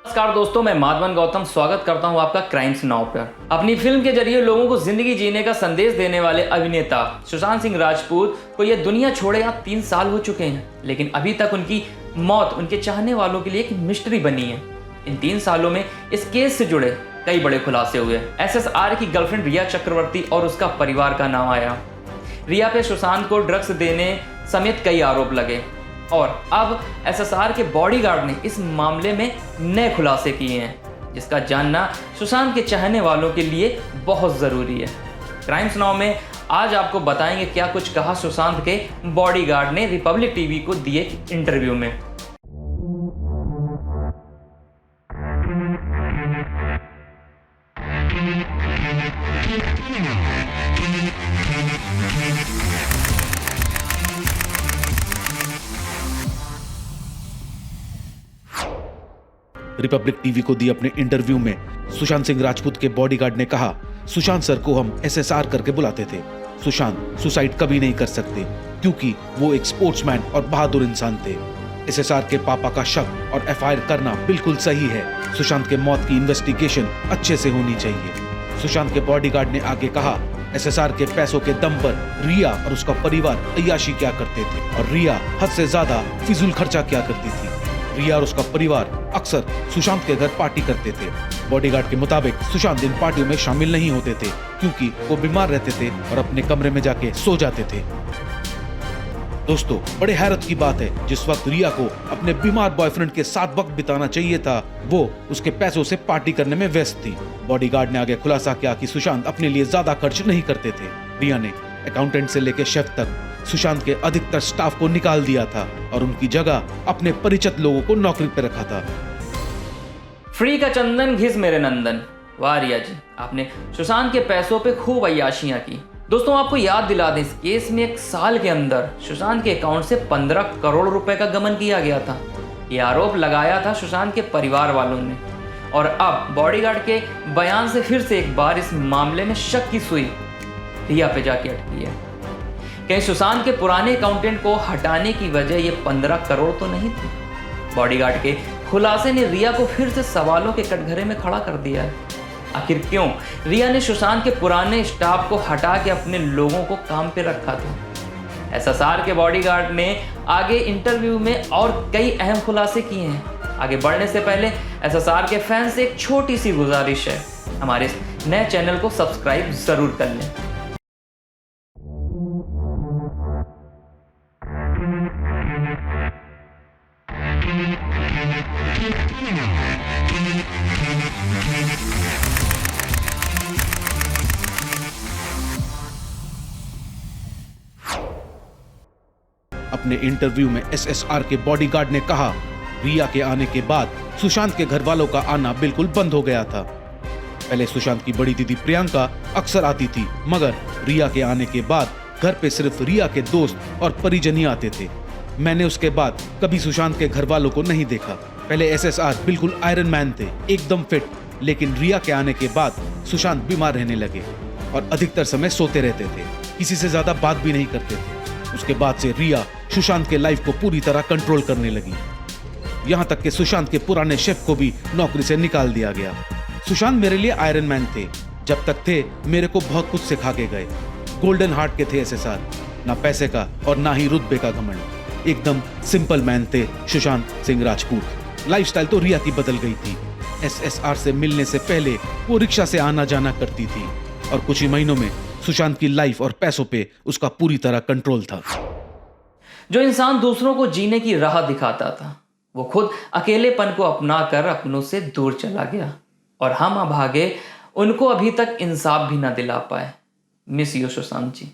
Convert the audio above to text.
नमस्कार दोस्तों, मैं माधवन गौतम स्वागत करता हूं आपका क्राइम्स नाउ पर। अपनी फिल्म के जरिए लोगों को जिंदगी जीने का संदेश देने वाले अभिनेता सुशांत सिंह राजपूत को यह दुनिया छोड़े अब 3 साल हो चुके हैं, लेकिन अभी तक उनकी मौत उनके चाहने वालों के लिए एक मिस्ट्री बनी है। इन 3 सालों में इस केस से जुड़े कई बड़े खुलासे हुए। SSR की गर्लफ्रेंड रिया चक्रवर्ती और उसका परिवार का नाम आया। रिया पे सुशांत को ड्रग्स देने समेत कई आरोप लगे और अब SSR के बॉडीगार्ड ने इस मामले में नए खुलासे किए हैं, जिसका जानना सुशांत के चाहने वालों के लिए बहुत ज़रूरी है। क्राइम्स नाउ में आज आपको बताएंगे क्या कुछ कहा सुशांत के बॉडीगार्ड ने रिपब्लिक टीवी को दिए इंटरव्यू में। रिपब्लिक टीवी को दिए अपने इंटरव्यू में सुशांत सिंह राजपूत के बॉडीगार्ड ने कहा, सुशांत सर को हम SSR करके बुलाते थे। सुशांत सुसाइड कभी नहीं कर सकते क्योंकि वो एक स्पोर्ट्समैन और बहादुर इंसान थे। SSR के पापा का शक और FIR करना बिल्कुल सही है। सुशांत के मौत की इन्वेस्टिगेशन अच्छे से होनी चाहिए। सुशांत के बॉडीगार्ड ने आगे कहा, SSR के पैसों के दम पर रिया और उसका परिवार अय्याशी क्या करते थे और रिया हद से ज्यादा फिजूल खर्चा क्या करती थी। रिया और उसका परिवार अक्सर सुशांत के घर पार्टी करते थे। बॉडीगार्ड के मुताबिक सुशांत इन पार्टियों में शामिल नहीं होते थे क्योंकि वो बीमार रहते थे और अपने कमरे में जाके सो जाते थे। दोस्तों, बड़े हैरत की बात है, जिस वक्त रिया को अपने बीमार बॉयफ्रेंड के साथ वक्त बिताना चाहिए था, वो उसके पैसों से पार्टी करने में व्यस्त थी। बॉडीगार्ड ने आगे खुलासा किया कि सुशांत अपने लिए ज्यादा खर्च नहीं करते थे। रिया ने अकाउंटेंट से लेकर शेफ तक सुशांत के अधिकतर स्टाफ को निकाल दिया था और उनकी जगह अपने परिचित लोगों को नौकरी पर रखा था। फ्री का चंदन घिस मेरे नंदन। वाह रिया जी, आपने सुशांत के पैसों पे खूब अय्याशियां की। दोस्तों, आपको याद दिला दें, इस केस में 1 साल के अंदर सुशांत के अकाउंट से 15 करोड़ रुपए का गबन किया गया था। ये आरोप लगाया था सुशांत के परिवार वालों ने और अब बॉडीगार्ड के बयान से फिर से एक बार इस मामले में शक की सुई रिया पे जाके अटकी है। कहीं सुशांत के पुराने अकाउंटेंट को हटाने की वजह ये 15 करोड़ तो नहीं थी। बॉडीगार्ड के खुलासे ने रिया को फिर से सवालों के कटघरे में खड़ा कर दिया है। आखिर क्यों रिया ने सुशांत के पुराने स्टाफ को हटा के अपने लोगों को काम पे रखा था। SSR के बॉडीगार्ड ने आगे इंटरव्यू में और कई अहम खुलासे किए हैं। आगे बढ़ने से पहले SSR के फैंस से एक छोटी सी गुजारिश है, हमारे इस नए चैनल को सब्सक्राइब जरूर कर लें। अपने इंटरव्यू में SSR के बॉडीगार्ड ने कहा, रिया के आने के बाद सुशांत के घर वालों का आना बिल्कुल बंद हो गया था। पहले सुशांत की बड़ी दीदी प्रियंका अक्सर आती थी, मगर रिया के आने के बाद घर पे सिर्फ रिया के दोस्त और परिजन ही आते थे। मैंने उसके बाद कभी सुशांत के घर वालों को नहीं देखा। पहले SSR बिल्कुल आयरन मैन थे, एकदम फिट, लेकिन रिया के आने के बाद सुशांत बीमार रहने लगे और अधिकतर समय सोते रहते थे, किसी से ज्यादा बात भी नहीं करते थे। उसके बाद से रिया सुशांत के लाइफ को पूरी तरह कंट्रोल करने लगी। यहाँ तक कि सुशांत के पुराने शेफ को भी नौकरी से निकाल दिया गया। सुशांत मेरे लिए आयरन मैन थे। जब तक थे मेरे को बहुत कुछ सिखा के गए। गोल्डन हार्ट के थे SSR, ना पैसे का और ना ही रुतबे का घमंड। एकदम सिंपल मैन थे सुशांत सिंह राजपूत। लाइफस्टाइल तो रिया की बदल गई थी। SSR से मिलने से पहले वो रिक्शा से आना जाना करती थी और कुछ ही महीनों में सुशांत की लाइफ और पैसों पे उसका पूरी तरह कंट्रोल था। जो इंसान दूसरों को जीने की राह दिखाता था, वो खुद अकेलेपन को अपनाकर अपनों से दूर चला गया और हम अभागे उनको अभी तक इंसाफ भी ना दिला पाए। Miss you Sushant ji.